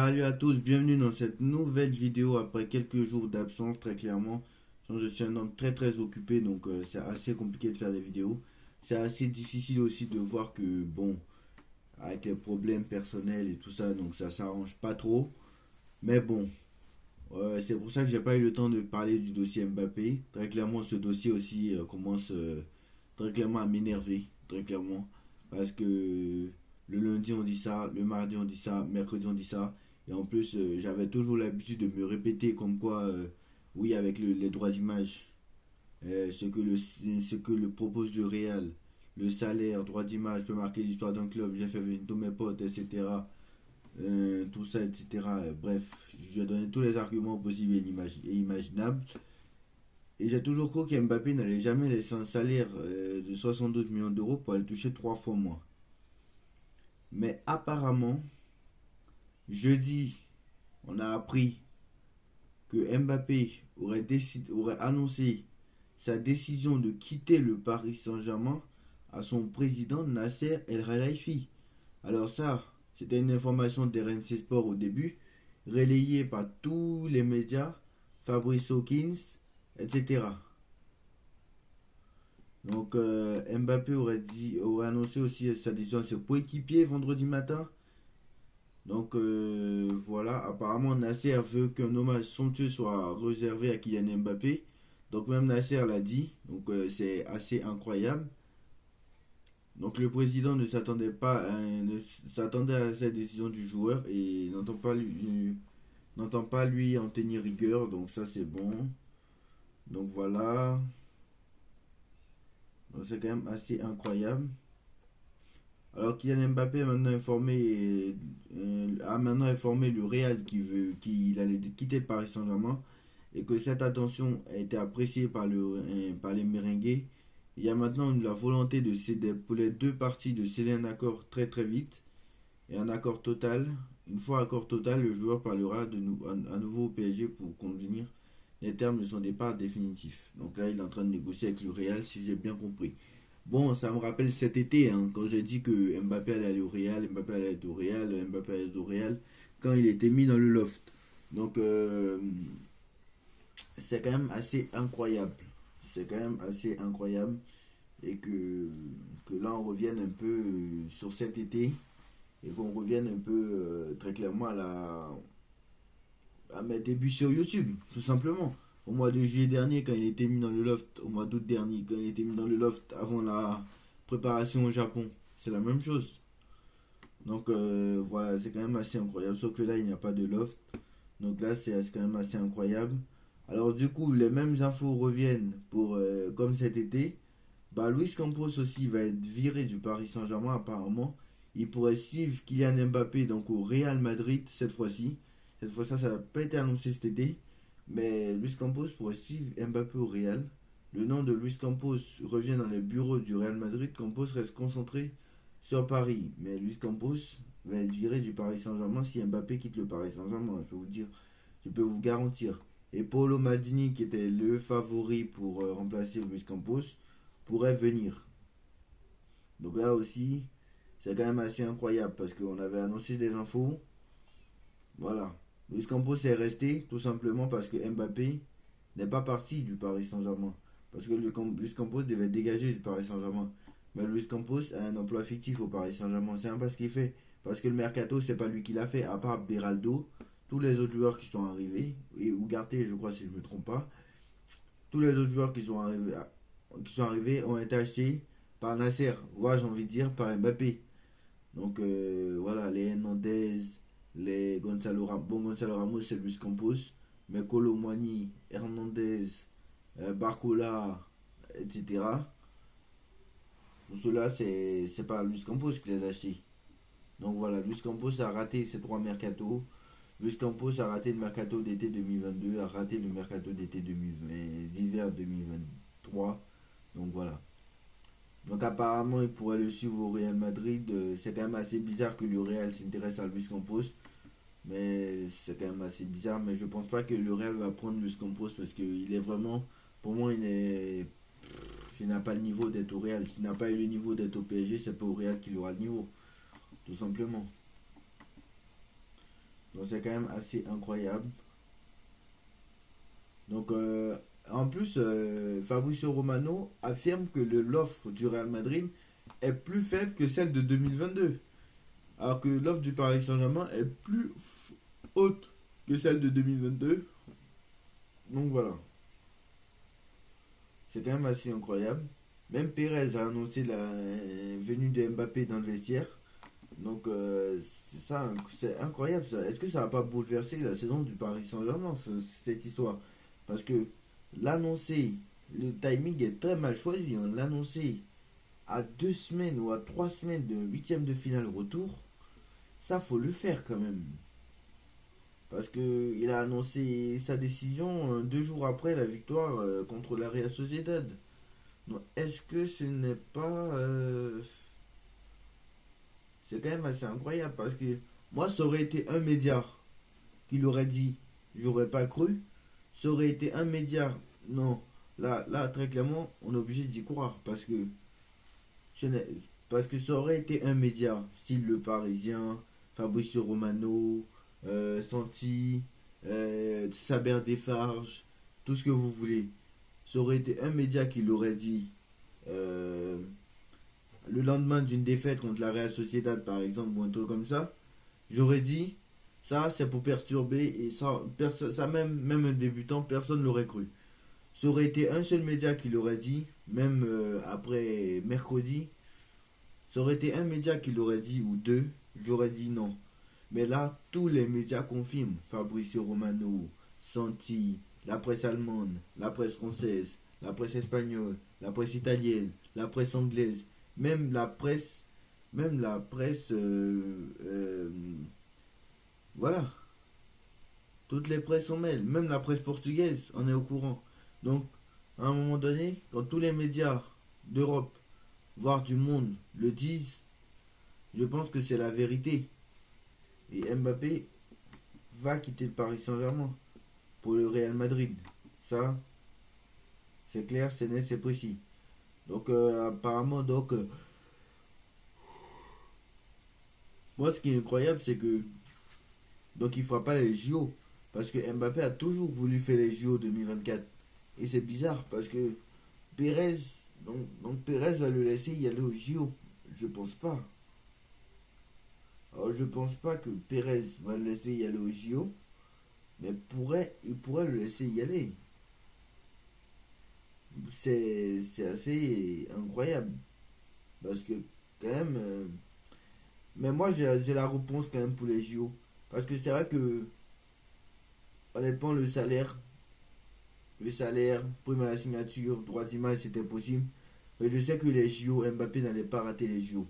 Salut à tous, bienvenue dans cette nouvelle vidéo après quelques jours d'absence. Très clairement, je suis un homme très très occupé, donc c'est assez compliqué de faire des vidéos. C'est assez difficile aussi de voir que bon, avec les problèmes personnels et tout ça, donc ça s'arrange pas trop. Mais bon, c'est pour ça que j'ai pas eu le temps de parler du dossier Mbappé. Très clairement, ce dossier aussi commence très clairement à m'énerver, très clairement, parce que le lundi on dit ça, le mardi on dit ça, mercredi on dit ça, et en plus j'avais toujours l'habitude de me répéter comme quoi, oui, avec les droits d'image, ce que le propose le Real, le salaire, droit d'image peut marquer l'histoire d'un club, j'ai fait venir tous mes potes, etc. Tout ça, etc. Bref, je donné tous les arguments possibles et imaginables. Et j'ai toujours cru qu'Mbappé n'allait jamais laisser un salaire de 72 millions d'euros pour aller toucher 3 fois moins. Mais apparemment, jeudi, on a appris que Mbappé aurait annoncé sa décision de quitter le Paris Saint-Germain à son président Nasser El Khelaifi. Alors ça, c'était une information d'RMC Sport au début, relayée par tous les médias, Fabrice Hawkins, etc. Donc Mbappé aurait annoncé aussi sa décision à ses coéquipiers vendredi matin. Donc voilà, apparemment Nasser veut qu'un hommage somptueux soit réservé à Kylian Mbappé. Donc même Nasser l'a dit, donc c'est assez incroyable. Donc le président ne s'attendait à cette décision du joueur et n'entend pas lui en tenir rigueur, donc ça c'est bon. Donc voilà, donc c'est quand même assez incroyable. Alors Kylian Mbappé a maintenant informé le Real qu'il allait quitter le Paris Saint-Germain et que cette attention a été appréciée par les merengues. Il y a maintenant la volonté de céder pour les deux parties de sceller un accord très très vite et un accord total. Une fois accord total, le joueur parlera à nouveau au PSG pour convenir les termes de son départ définitif. Donc là, il est en train de négocier avec le Real, si j'ai bien compris. Bon, ça me rappelle cet été, hein, quand j'ai dit que Mbappé allait aller au Real, Mbappé allait être au Real, Mbappé allait être au Real, quand il était mis dans le loft. Donc, c'est quand même assez incroyable. C'est quand même assez incroyable. Et que là, on revienne un peu sur cet été. Et qu'on revienne un peu très clairement à mes débuts sur YouTube, tout simplement. Au mois de juillet dernier, quand il était mis dans le loft, au mois d'août dernier, quand il était mis dans le loft avant la préparation au Japon, c'est la même chose. Donc voilà, c'est quand même assez incroyable. Sauf que là, il n'y a pas de loft. Donc là, c'est quand même assez incroyable. Alors du coup, les mêmes infos reviennent pour comme cet été. Bah, Luis Campos aussi va être viré du Paris Saint-Germain apparemment. Il pourrait suivre Kylian Mbappé donc au Real Madrid cette fois-ci. Cette fois-ci, ça n'a pas été annoncé cet été. Mais Luis Campos pourrait suivre Mbappé au Real. Le nom de Luis Campos revient dans les bureaux du Real Madrid. Campos reste concentré sur Paris. Mais Luis Campos va être viré du Paris Saint-Germain si Mbappé quitte le Paris Saint-Germain. Je peux vous dire, je peux vous garantir. Et Paulo Maldini, qui était le favori pour remplacer Luis Campos, pourrait venir. Donc là aussi, c'est quand même assez incroyable parce qu'on avait annoncé des infos. Voilà. Luis Campos est resté tout simplement parce que Mbappé n'est pas parti du Paris Saint-Germain. Parce que Luis Campos devait dégager du Paris Saint-Germain. Mais Luis Campos a un emploi fictif au Paris Saint-Germain. C'est un pas ce qu'il fait. Parce que le mercato, c'est pas lui qui l'a fait, à part Beraldo. Tous les autres joueurs qui sont arrivés, et Ugarte, je crois, si je ne me trompe pas, tous les autres joueurs qui sont arrivés ont été achetés par Nasser, voire j'ai envie de dire par Mbappé. Donc voilà, les Hernandez, Gonzalo Ramos, c'est Luis Campos, mais Colomwani, Hernandez, Barcola, etc. Tout cela, c'est pas Luis Campos qui les a achetés. Donc voilà, Luis Campos a raté ces trois mercatos. Luis Campos a raté le mercato d'été 2022, a raté le mercato d'été d'hiver 2023. Donc voilà. Donc apparemment, il pourrait le suivre au Real Madrid. C'est quand même assez bizarre que le Real s'intéresse à Luis Campos. Mais c'est quand même assez bizarre. Mais je pense pas que le Real va prendre Luis Campos parce qu'il est vraiment, pour moi, il n'a pas le niveau d'être au Real. S'il n'a pas eu le niveau d'être au PSG, c'est pas au Real qu'il aura le niveau. Tout simplement. Donc c'est quand même assez incroyable. Donc en plus, Fabrizio Romano affirme que l'offre du Real Madrid est plus faible que celle de 2022. Alors que l'offre du Paris Saint-Germain est plus haute que celle de 2022. Donc voilà, c'est quand même assez incroyable. Même Pérez a annoncé la venue de Mbappé dans le vestiaire. Donc c'est ça, c'est incroyable ça. Est-ce que ça va pas bouleverser la saison du Paris Saint-Germain, cette histoire? Parce que l'annoncer, le timing est très mal choisi. On l'annoncer à 2 semaines ou à 3 semaines de huitième de finale retour, ça faut le faire quand même. Parce que il a annoncé sa décision 2 jours après la victoire contre la Real Sociedad. Donc est-ce que ce n'est pas c'est quand même assez incroyable parce que moi, ça aurait été un média qui l'aurait dit, j'aurais pas cru. Ça aurait été un média, non. Là, très clairement, on est obligé d'y croire parce que ça aurait été un média, style Le Parisien, Fabricio Romano, Santi, Saber Desfarges, tout ce que vous voulez. Ça aurait été un média qui l'aurait dit euh, le lendemain d'une défaite contre la Real Sociedad, par exemple, ou un truc comme ça. J'aurais dit, ça c'est pour perturber, et ça même un débutant, personne ne l'aurait cru. Ça aurait été un seul média qui l'aurait dit, même après mercredi, ça aurait été un média qui l'aurait dit, ou deux, j'aurais dit non. Mais là, tous les médias confirment. Fabrizio Romano, Santi, la presse allemande, la presse française, la presse espagnole, la presse italienne, la presse anglaise, même la presse, même la presse, voilà, toutes les presses s'en mêlent, même la presse portugaise en est au courant. Donc, à un moment donné, quand tous les médias d'Europe, voire du monde, le disent, je pense que c'est la vérité. Et Mbappé va quitter le Paris Saint-Germain pour le Real Madrid. Ça, c'est clair, c'est net, c'est précis. Donc, apparemment, moi, ce qui est incroyable, c'est que donc il ne fera pas les JO. Parce que Mbappé a toujours voulu faire les JO 2024. Et c'est bizarre parce que Pérez, donc Pérez va le laisser y aller aux JO. Je pense pas. Alors je pense pas que Pérez va le laisser y aller aux JO. Mais il pourrait le laisser y aller. C'est assez incroyable. Parce que quand même... mais moi j'ai la réponse quand même pour les JO. Parce que c'est vrai que honnêtement le salaire, prime à la signature, droit d'image, c'était possible. Mais je sais que les JO, Mbappé n'allait pas rater les JO.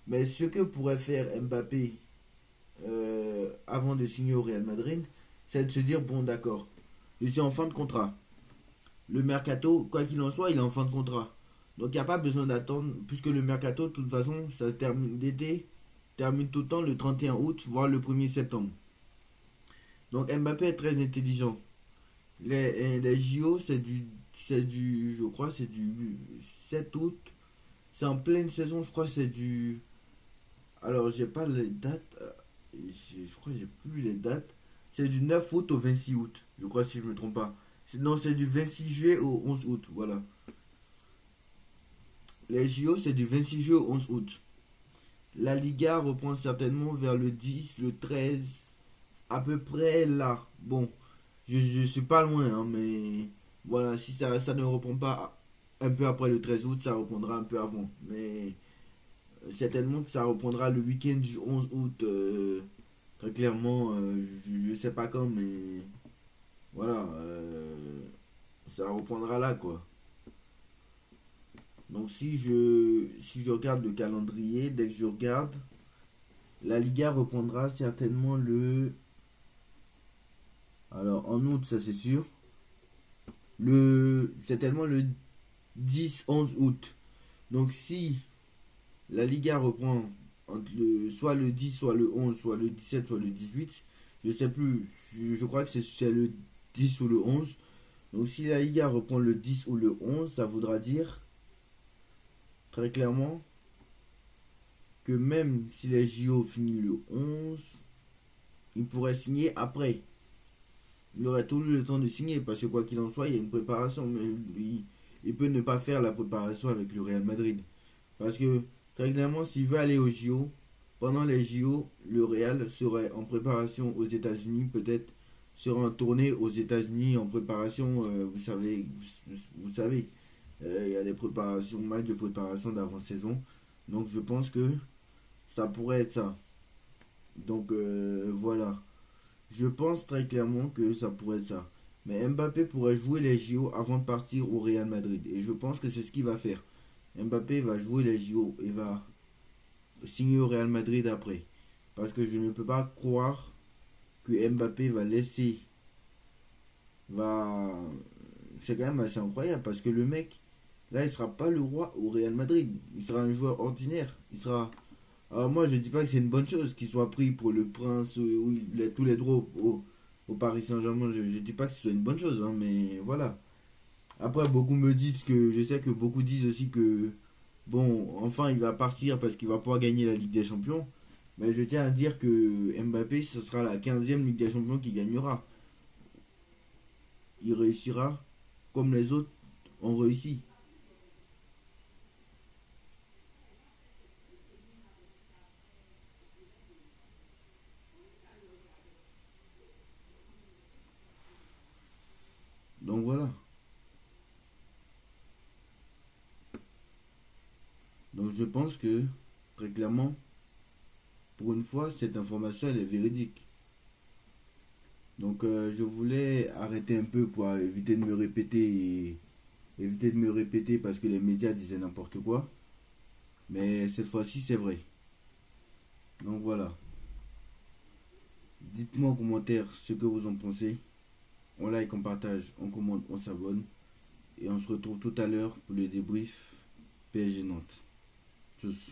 Mais ce que pourrait faire Mbappé avant de signer au Real Madrid, c'est de se dire, bon d'accord, je suis en fin de contrat. Le mercato, quoi qu'il en soit, il est en fin de contrat. Donc il n'y a pas besoin d'attendre, puisque le mercato, de toute façon, ça termine l'été, termine tout le temps le 31 août, voire le 1er septembre. Donc Mbappé est très intelligent. Les JO, je crois, c'est du 7 août. C'est en pleine saison, je crois, c'est du. Alors, j'ai pas les dates. Je crois que j'ai plus les dates. C'est du 9 août au 26 août, je crois, si je me trompe pas. Non, c'est du 26 juillet au 11 août, voilà. Les JO, c'est du 26 juillet au 11 août. La Liga reprend certainement vers le 10, le 13, à peu près là. Bon, je suis pas loin, hein, mais voilà, si ça ne reprend pas un peu après le 13 août, ça reprendra un peu avant. Mais certainement que ça reprendra le week-end du 11 août. Très clairement, je sais pas quand, mais voilà, ça reprendra là, quoi. Donc si je regarde le calendrier, dès que je regarde, la Liga reprendra certainement le. Alors en août, ça c'est sûr. Certainement le 10-11 août. Donc si la Liga reprend soit le 10, soit le 11, soit le 17, soit le 18, je sais plus, je crois que c'est le 10 ou le 11. Donc si la Liga reprend le 10 ou le 11, ça voudra dire très clairement que même si les JO finissent le 11, il pourrait signer après. Il aurait tout le temps de signer parce que quoi qu'il en soit, il y a une préparation. Mais il peut ne pas faire la préparation avec le Real Madrid. Parce que très clairement, s'il veut aller aux JO, pendant les JO, le Real serait en préparation aux États-Unis, peut-être sera en tournée aux États-Unis en préparation, vous savez, il y a des préparations, matchs de préparation d'avant-saison. Donc je pense que ça pourrait être ça. Donc voilà. Je pense très clairement que ça pourrait être ça. Mais Mbappé pourrait jouer les JO avant de partir au Real Madrid. Et je pense que c'est ce qu'il va faire. Mbappé va jouer les JO et va signer au Real Madrid après. Parce que je ne peux pas croire que Mbappé va laisser. Va. C'est quand même assez incroyable parce que le mec, là, il sera pas le roi au Real Madrid. Il sera un joueur ordinaire. Il sera. Alors moi, je dis pas que c'est une bonne chose qu'il soit pris pour le prince où il a tous les droits au Paris Saint-Germain. Je dis pas que ce soit une bonne chose, hein, mais voilà. Après, beaucoup me disent que. Je sais que beaucoup disent aussi que. Bon, enfin, il va partir parce qu'il va pouvoir gagner la Ligue des Champions. Mais je tiens à dire que Mbappé, ce sera la 15e Ligue des Champions qu'il gagnera. Il réussira comme les autres ont réussi. Donc voilà. Donc je pense que, très clairement, pour une fois, cette information, elle est véridique. Donc je voulais arrêter un peu pour éviter de me répéter et éviter de me répéter parce que les médias disaient n'importe quoi. Mais cette fois-ci, c'est vrai. Donc voilà. Dites-moi en commentaire ce que vous en pensez. On like, on partage, on commente, on s'abonne. Et on se retrouve tout à l'heure pour le débrief PSG Nantes. Tchuss.